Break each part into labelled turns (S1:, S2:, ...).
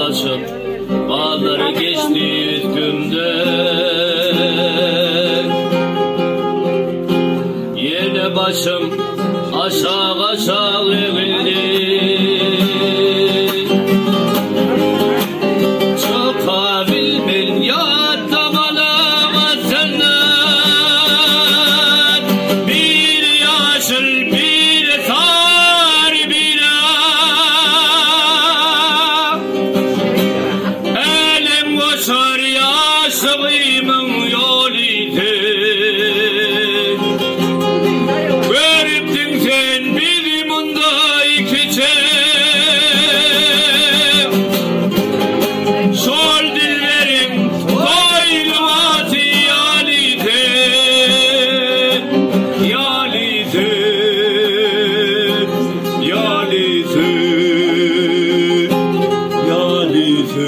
S1: dolaşıp bağları geçti üstümde. Yine başım aşağı aşağı eğildi. Çıkabilmen ya damalama senden, bir yaşıl bir sar bir elim koşar yaşımın yoluydu. Görüptün sen bizi bunda ikice, sol dillerim koynuma yalide, yalide, yalide, yalide.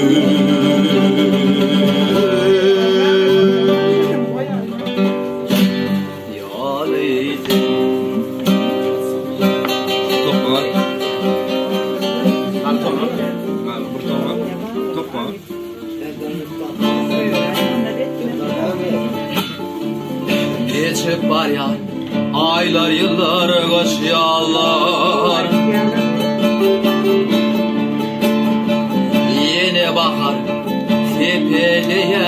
S2: Geçip var ya aylar yıllar koşuyorlar, yine bakar tepeliye